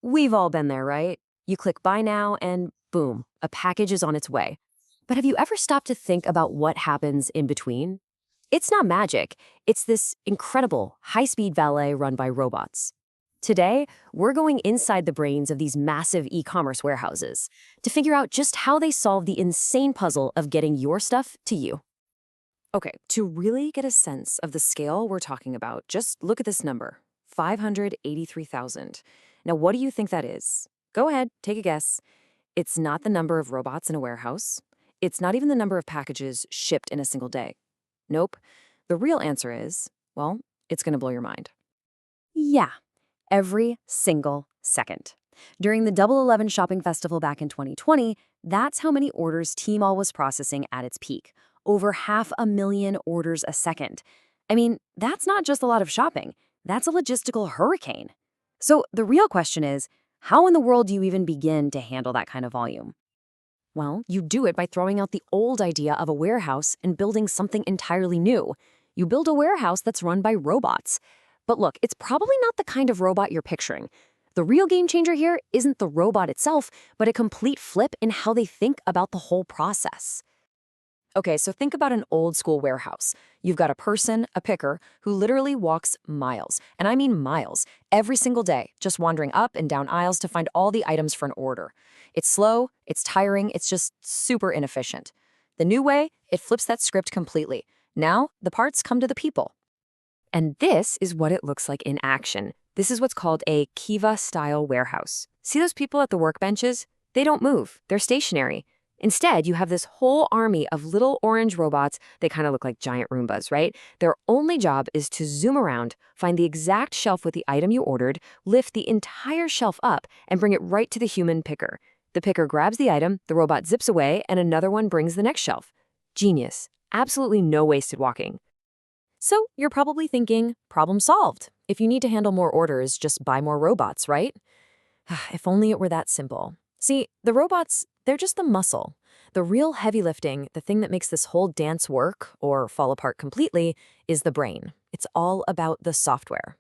We've all been there, right? You click buy now and boom, a package is on its way. But have you ever stopped to think about what happens in between? It's not magic. It's this incredible, high-speed valet run by robots. Today, we're going inside the brains of these massive e-commerce warehouses to figure out just how they solve the insane puzzle of getting your stuff to you. Okay, to really get a sense of the scale we're talking about, just look at this number, 583,000. Now, what do you think that is? Go ahead, take a guess. It's not the number of robots in a warehouse. It's not even the number of packages shipped in a single day. Nope. The real answer is, well, it's going to blow your mind. Yeah, every single second. During the Double 11 shopping festival back in 2020, that's how many orders Tmall was processing at its peak. Over 500,000 orders a second. I mean, that's not just a lot of shopping. That's a logistical hurricane. So the real question is, how in the world do you even begin to handle that kind of volume? Well, you do it by throwing out the old idea of a warehouse and building something entirely new. You build a warehouse that's run by robots. But look, it's probably not the kind of robot you're picturing. The real game changer here isn't the robot itself, but a complete flip in how they think about the whole process. Okay, so think about an old school warehouse. You've got a person, a picker, who literally walks miles, and I mean miles, every single day, just wandering up and down aisles to find all the items for an order. It's slow, it's tiring, it's just super inefficient. The new way, it flips that script completely. Now, the parts come to the people. And this is what it looks like in action. This is what's called a Kiva-style warehouse. See those people at the workbenches? They don't move, they're stationary. Instead, you have this whole army of little orange robots. They kind of look like giant Roombas, right? Their only job is to zoom around, find the exact shelf with the item you ordered, lift the entire shelf up, and bring it right to the human picker. The picker grabs the item, the robot zips away, and another one brings the next shelf. Genius. Absolutely no wasted walking. So you're probably thinking, problem solved. If you need to handle more orders, just buy more robots, right? If only it were that simple. See, the robots, they're just the muscle. The real heavy lifting, the thing that makes this whole dance work or fall apart completely, is the brain. It's all about the software.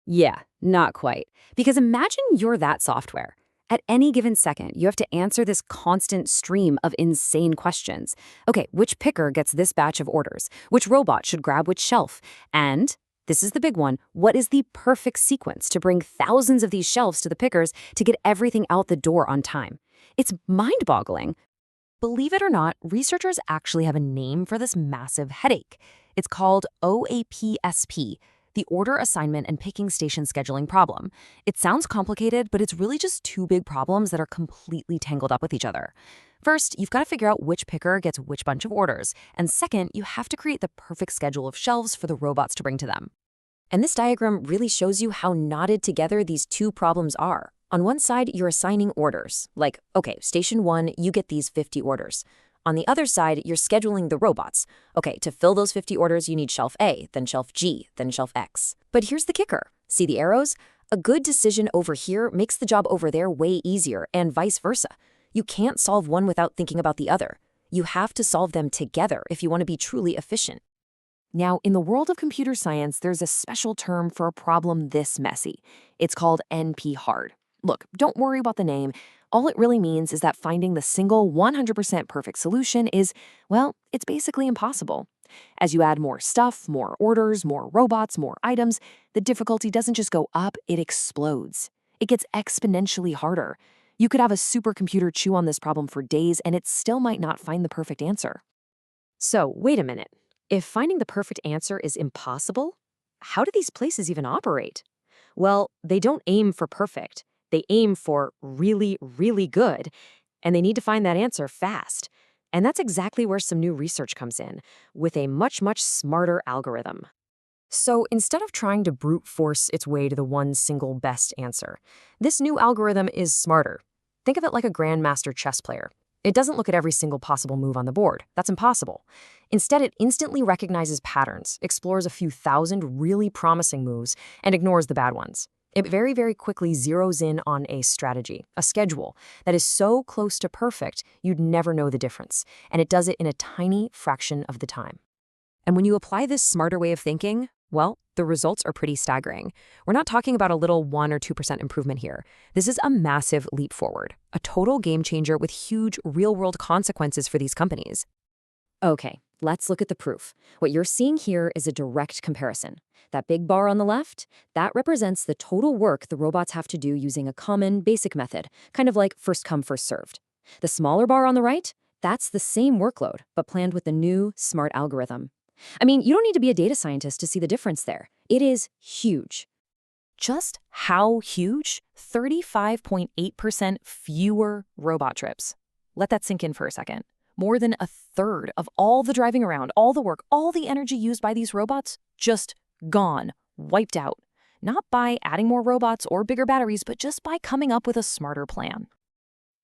Yeah, not quite. Because imagine you're that software. At any given second, you have to answer this constant stream of insane questions. Okay, which picker gets this batch of orders? Which robot should grab which shelf? And this is the big one. What is the perfect sequence to bring thousands of these shelves to the pickers to get everything out the door on time? It's mind-boggling. Believe it or not, researchers actually have a name for this massive headache. It's called OAPSP, the Order Assignment and Picking Station Scheduling Problem. It sounds complicated, but it's really just two big problems that are completely tangled up with each other. First, you've got to figure out which picker gets which bunch of orders. And second, you have to create the perfect schedule of shelves for the robots to bring to them. And this diagram really shows you how knotted together these two problems are. On one side, you're assigning orders. Like, okay, station 1, you get these 50 orders. On the other side, you're scheduling the robots. Okay, to fill those 50 orders, you need shelf A, then shelf G, then shelf X. But here's the kicker. See the arrows? A good decision over here makes the job over there way easier, and vice versa. You can't solve one without thinking about the other. You have to solve them together if you want to be truly efficient. Now, in the world of computer science, there's a special term for a problem this messy. It's called NP-hard. Look, don't worry about the name. All it really means is that finding the single 100% perfect solution is, well, it's basically impossible. As you add more stuff, more orders, more robots, more items, the difficulty doesn't just go up, it explodes. It gets exponentially harder. You could have a supercomputer chew on this problem for days and it still might not find the perfect answer. So, wait a minute. If finding the perfect answer is impossible, how do these places even operate? Well, they don't aim for perfect. They aim for really, really good, and they need to find that answer fast. And that's exactly where some new research comes in, with a much, much smarter algorithm. So instead of trying to brute force its way to the one single best answer, this new algorithm is smarter. Think of it like a grandmaster chess player. It doesn't look at every single possible move on the board. That's impossible. Instead, it instantly recognizes patterns, explores a few thousand really promising moves, and ignores the bad ones. It very, very quickly zeroes in on a strategy, a schedule, that is so close to perfect, you'd never know the difference. And it does it in a tiny fraction of the time. And when you apply this smarter way of thinking, Well, the results are pretty staggering. We're not talking about a little 1 or 2% improvement here. This is a massive leap forward, a total game changer with huge real-world consequences for these companies. Okay, let's look at the proof. What you're seeing here is a direct comparison. That big bar on the left, that represents the total work the robots have to do using a common, basic method, kind of like first come, first served. The smaller bar on the right, that's the same workload, but planned with the new, smart algorithm. I mean, you don't need to be a data scientist to see the difference there. It is huge. Just how huge? 35.8% fewer robot trips. Let that sink in for a second. More than a third of all the driving around, all the work, all the energy used by these robots, just gone, wiped out. Not by adding more robots or bigger batteries, but just by coming up with a smarter plan.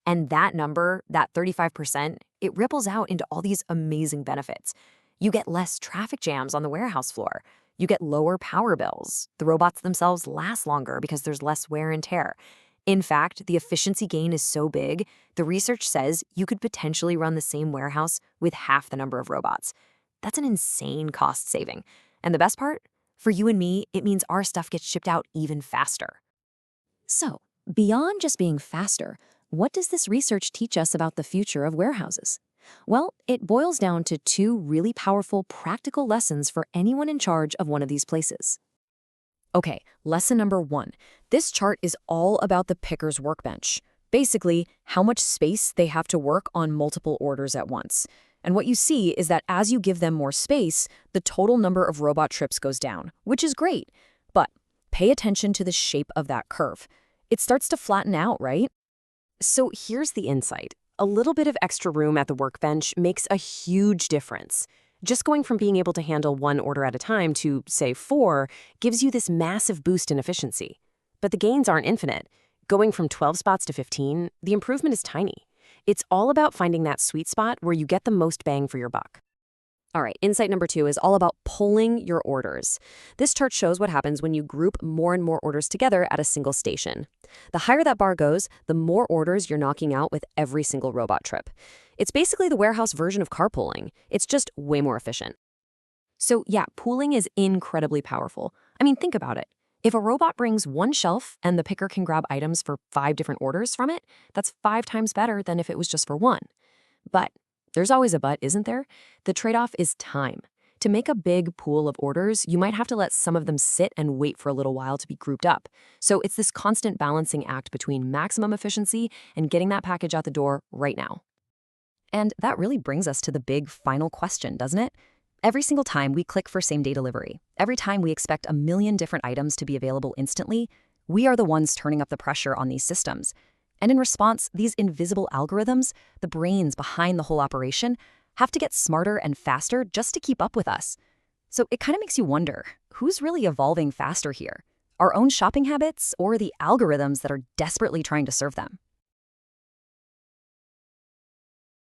And that number, that 35%, it ripples out into all these amazing benefits. You get less traffic jams on the warehouse floor. You get lower power bills. The robots themselves last longer because there's less wear and tear. In fact, the efficiency gain is so big, the research says you could potentially run the same warehouse with half the number of robots. That's an insane cost saving. And the best part? For you and me, it means our stuff gets shipped out even faster. So, beyond just being faster, what does this research teach us about the future of warehouses? Well, it boils down to two really powerful practical lessons for anyone in charge of one of these places. Okay, lesson number 1. This chart is all about the picker's workbench. Basically, how much space they have to work on multiple orders at once. And what you see is that as you give them more space, the total number of robot trips goes down, which is great. But pay attention to the shape of that curve. It starts to flatten out, right? So here's the insight. A little bit of extra room at the workbench makes a huge difference. Just going from being able to handle 1 order at a time to, say, 4 gives you this massive boost in efficiency. But the gains aren't infinite. Going from 12 spots to 15, the improvement is tiny. It's all about finding that sweet spot where you get the most bang for your buck. All right, insight number 2 is all about pulling your orders. This chart shows what happens when you group more and more orders together at a single station. The higher that bar goes, the more orders you're knocking out with every single robot trip. It's basically the warehouse version of carpooling. It's just way more efficient. So yeah, pooling is incredibly powerful. I mean, think about it. If a robot brings 1 shelf and the picker can grab items for 5 different orders from it, that's 5 times better than if it was just for 1. But there's always a but, isn't there? The trade-off is time. To make a big pool of orders, you might have to let some of them sit and wait for a little while to be grouped up. So it's this constant balancing act between maximum efficiency and getting that package out the door right now. And that really brings us to the big final question, doesn't it? Every single time we click for same-day delivery, every time we expect a million different items to be available instantly, we are the ones turning up the pressure on these systems. And in response, these invisible algorithms, the brains behind the whole operation, have to get smarter and faster just to keep up with us. So it kind of makes you wonder, who's really evolving faster here? Our own shopping habits or the algorithms that are desperately trying to serve them?